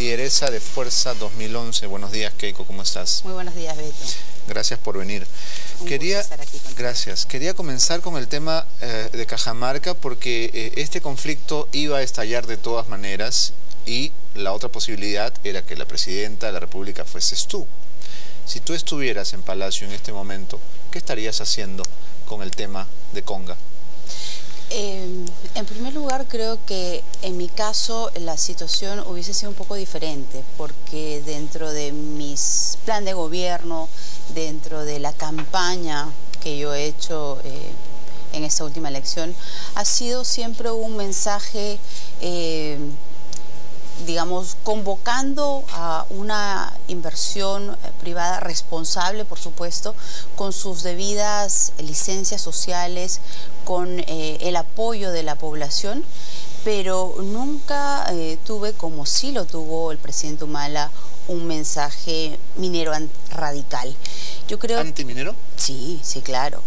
lideresa de Fuerza 2011. Buenos días, Keiko, ¿cómo estás? Muy buenos días, Beto. Gracias por venir. Gusto estar aquí contigo. Gracias. Quería comenzar con el tema de Cajamarca porque este conflicto iba a estallar de todas maneras y la otra posibilidad era que la presidenta de la República fueses tú. Si tú estuvieras en Palacio en este momento, ¿qué estarías haciendo con el tema de Conga? En primer lugar, creo que en mi caso la situación hubiese sido un poco diferente, porque dentro de mis plan de gobierno, dentro de la campaña que yo he hecho en esta última elección, ha sido siempre un mensaje, digamos, convocando a una inversión privada responsable, por supuesto, con sus debidas licencias sociales, con el apoyo de la población, pero nunca tuve, como sí lo tuvo el presidente Humala, un mensaje minero radical. Yo creo... ¿Antiminero? Sí, sí, claro.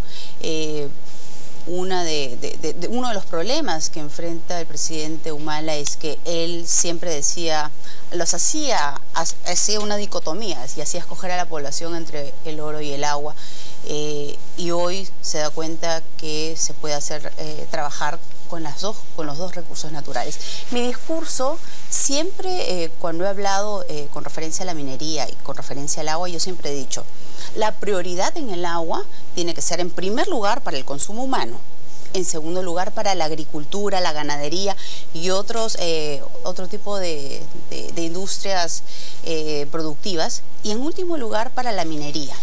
Uno de los problemas que enfrenta el presidente Humala es que él siempre decía, hacía una dicotomía y hacía escoger a la población entre el oro y el agua, y hoy se da cuenta que se puede trabajar con los dos recursos naturales. Mi discurso siempre, cuando he hablado con referencia a la minería y con referencia al agua, yo siempre he dicho, la prioridad en el agua tiene que ser en primer lugar para el consumo humano, en segundo lugar para la agricultura, la ganadería y otro tipo de industrias productivas, y en último lugar para la minería.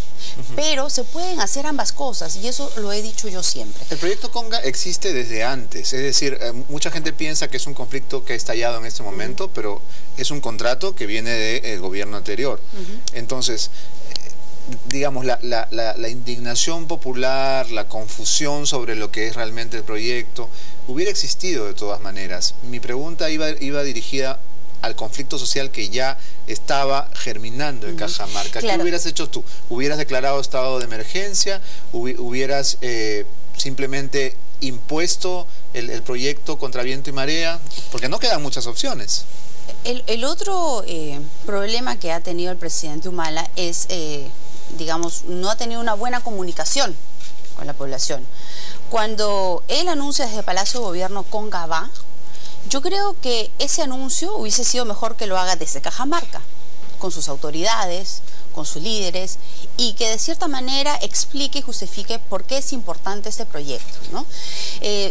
Pero se pueden hacer ambas cosas y eso lo he dicho yo siempre. El proyecto Conga existe desde antes, es decir, mucha gente piensa que es un conflicto que ha estallado en este momento, pero es un contrato que viene del gobierno anterior. Entonces, digamos, la indignación popular, la confusión sobre lo que es realmente el proyecto, hubiera existido de todas maneras. Mi pregunta iba dirigida al conflicto social que ya estaba germinando en Cajamarca. Claro. ¿Qué hubieras hecho tú? ¿Hubieras declarado estado de emergencia? ¿Hubieras simplemente impuesto el proyecto contra viento y marea? Porque no quedan muchas opciones. El otro problema que ha tenido el presidente Humala es, digamos, no ha tenido una buena comunicación con la población. Cuando él anuncia desde Palacio de Gobierno Conga va, yo creo que ese anuncio hubiese sido mejor que lo haga desde Cajamarca, con sus autoridades, con sus líderes, y que de cierta manera explique y justifique por qué es importante este proyecto, ¿no?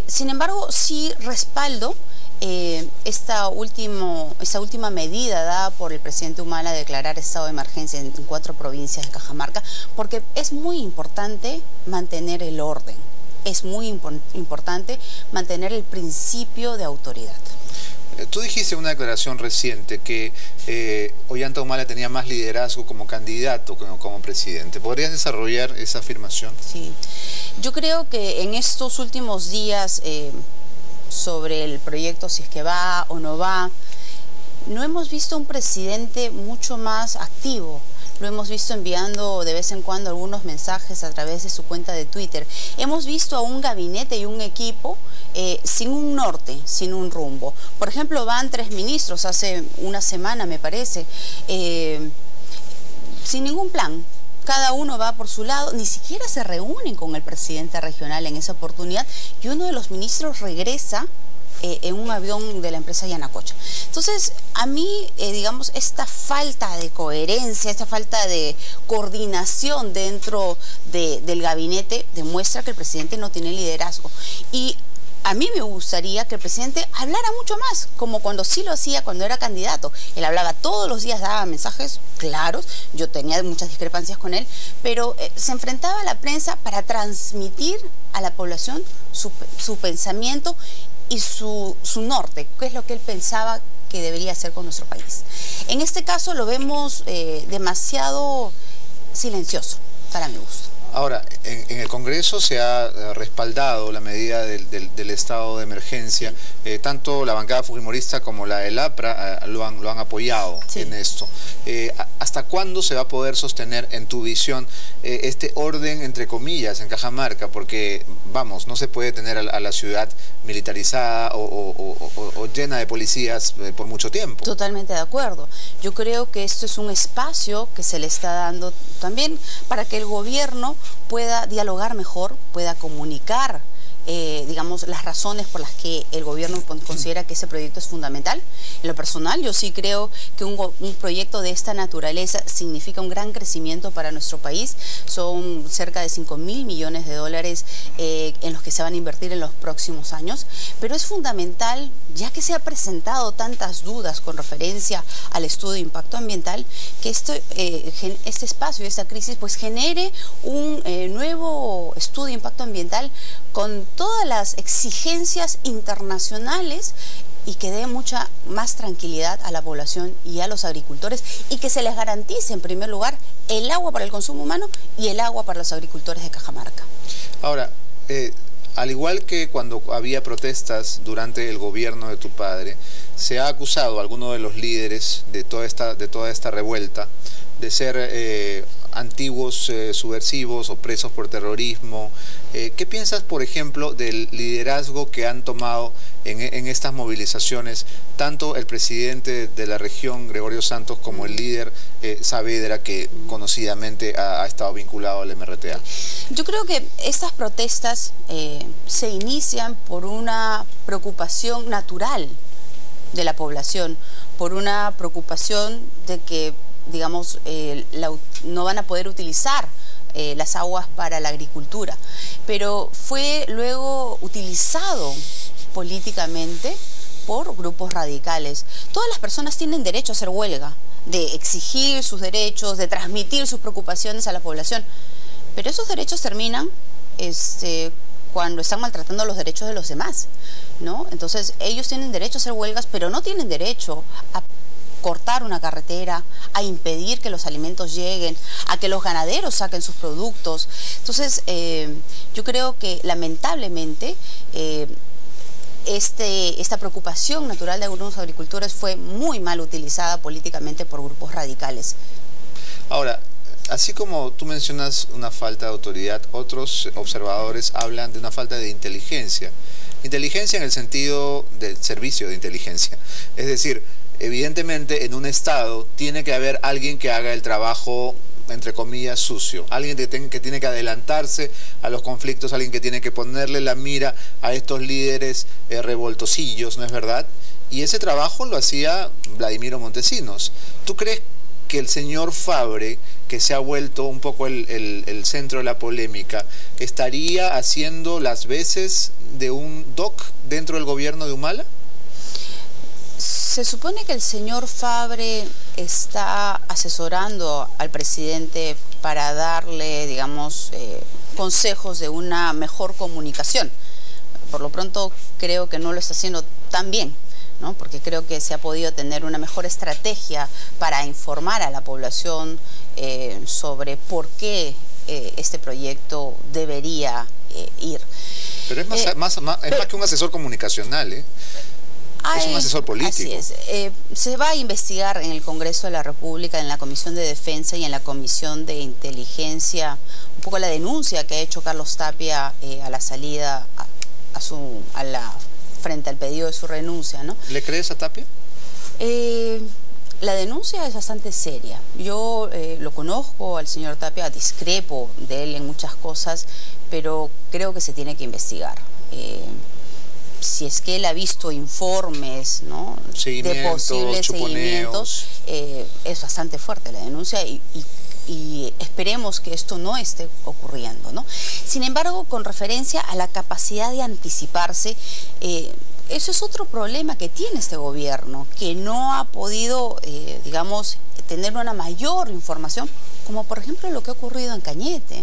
Sin embargo, sí respaldo esta última medida dada por el presidente Humala de declarar estado de emergencia en 4 provincias de Cajamarca, porque es muy importante mantener el orden. Es muy importante mantener el principio de autoridad. Tú dijiste en una declaración reciente que Ollanta Humala tenía más liderazgo como candidato que como presidente. ¿Podrías desarrollar esa afirmación? Sí. Yo creo que en estos últimos días, sobre el proyecto, si es que va o no va, no hemos visto un presidente mucho más activo. Lo hemos visto enviando de vez en cuando algunos mensajes a través de su cuenta de Twitter. Hemos visto a un gabinete y un equipo sin un norte, sin un rumbo. Por ejemplo, van 3 ministros hace una semana, me parece, sin ningún plan. Cada uno va por su lado, ni siquiera se reúnen con el presidente regional en esa oportunidad, y uno de los ministros regresa en un avión de la empresa Yanacocha. Entonces, a mí, digamos, esta falta de coherencia, esta falta de coordinación dentro del gabinete demuestra que el presidente no tiene liderazgo. Y a mí me gustaría que el presidente hablara mucho más, como cuando sí lo hacía cuando era candidato. Él hablaba todos los días, daba mensajes claros, yo tenía muchas discrepancias con él, pero se enfrentaba a la prensa para transmitir a la población su pensamiento y su norte, qué es lo que él pensaba que debería hacer con nuestro país. En este caso lo vemos demasiado silencioso, para mi gusto. Ahora, en el Congreso se ha respaldado la medida del estado de emergencia. Tanto la bancada fujimorista como la del APRA lo han apoyado en esto. ¿Hasta cuándo se va a poder sostener, en tu visión, este orden, entre comillas, en Cajamarca? Porque, vamos, no se puede tener a la ciudad militarizada o llena de policías por mucho tiempo. Totalmente de acuerdo. Yo creo que esto es un espacio que se le está dando también para que el gobierno pueda dialogar mejor, pueda comunicar, digamos, las razones por las que el gobierno considera que ese proyecto es fundamental. En lo personal, yo sí creo que un proyecto de esta naturaleza significa un gran crecimiento para nuestro país. Son cerca de 5.000 millones de dólares en los que se van a invertir en los próximos años. Pero es fundamental, ya que se ha presentado tantas dudas con referencia al estudio de impacto ambiental, que este espacio, esta crisis, pues genere un nuevo estudio de impacto ambiental con todas las exigencias internacionales y que dé mucha más tranquilidad a la población y a los agricultores, y que se les garantice en primer lugar el agua para el consumo humano y el agua para los agricultores de Cajamarca. Ahora, al igual que cuando había protestas durante el gobierno de tu padre, se ha acusado a alguno de los líderes de toda esta revuelta de ser antiguos subversivos o presos por terrorismo. ¿Qué piensas, por ejemplo, del liderazgo que han tomado en estas movilizaciones tanto el presidente de la región, Gregorio Santos, como el líder Saavedra, que conocidamente ha estado vinculado al MRTA? Yo creo que estas protestas se inician por una preocupación natural de la población, por una preocupación de que, digamos, no van a poder utilizar las aguas para la agricultura, pero fue luego utilizado políticamente por grupos radicales. Todas las personas tienen derecho a hacer huelga, de exigir sus derechos, de transmitir sus preocupaciones a la población, pero esos derechos terminan cuando están maltratando los derechos de los demás, ¿no? Entonces ellos tienen derecho a hacer huelgas, pero no tienen derecho a cortar una carretera, a impedir que los alimentos lleguen, a que los ganaderos saquen sus productos. Entonces, yo creo que lamentablemente esta preocupación natural de algunos agricultores fue muy mal utilizada políticamente por grupos radicales. Ahora, así como tú mencionas una falta de autoridad, otros observadores hablan de una falta de inteligencia. Inteligencia en el sentido del servicio de inteligencia. Es decir, evidentemente en un Estado tiene que haber alguien que haga el trabajo, entre comillas, sucio. Alguien que tiene que adelantarse a los conflictos, alguien que tiene que ponerle la mira a estos líderes revoltosillos, ¿no es verdad? Y ese trabajo lo hacía Vladimiro Montesinos. ¿Tú crees que el señor Fabre, que se ha vuelto un poco el centro de la polémica, estaría haciendo las veces de un doc dentro del gobierno de Humala? Se supone que el señor Fabre está asesorando al presidente para darle, digamos, consejos de una mejor comunicación. Por lo pronto creo que no lo está haciendo tan bien, ¿no? Porque creo que se ha podido tener una mejor estrategia para informar a la población sobre por qué este proyecto debería ir. Pero es más que un asesor comunicacional, ¿eh? Es un asesor político. Así es. Se va a investigar en el Congreso de la República, en la Comisión de Defensa y en la Comisión de Inteligencia, un poco la denuncia que ha hecho Carlos Tapia a la salida, frente al pedido de su renuncia, ¿no? ¿Le crees a Tapia? La denuncia es bastante seria. Yo lo conozco al señor Tapia, discrepo de él en muchas cosas, pero creo que se tiene que investigar. Si es que él ha visto informes, ¿no?, de posibles seguimientos, es bastante fuerte la denuncia y esperemos que esto no esté ocurriendo, ¿no? Sin embargo, con referencia a la capacidad de anticiparse, eso es otro problema que tiene este gobierno, que no ha podido, digamos, tener una mayor información, como por ejemplo lo que ha ocurrido en Cañete.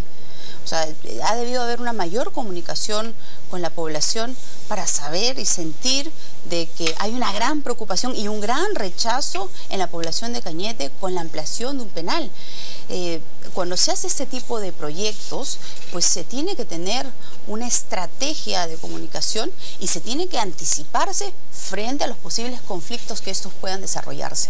O sea, ha debido haber una mayor comunicación con la población para saber y sentir de que hay una gran preocupación y un gran rechazo en la población de Cañete con la ampliación de un penal. Cuando se hace este tipo de proyectos, pues se tiene que tener una estrategia de comunicación y se tiene que anticiparse frente a los posibles conflictos que estos puedan desarrollarse.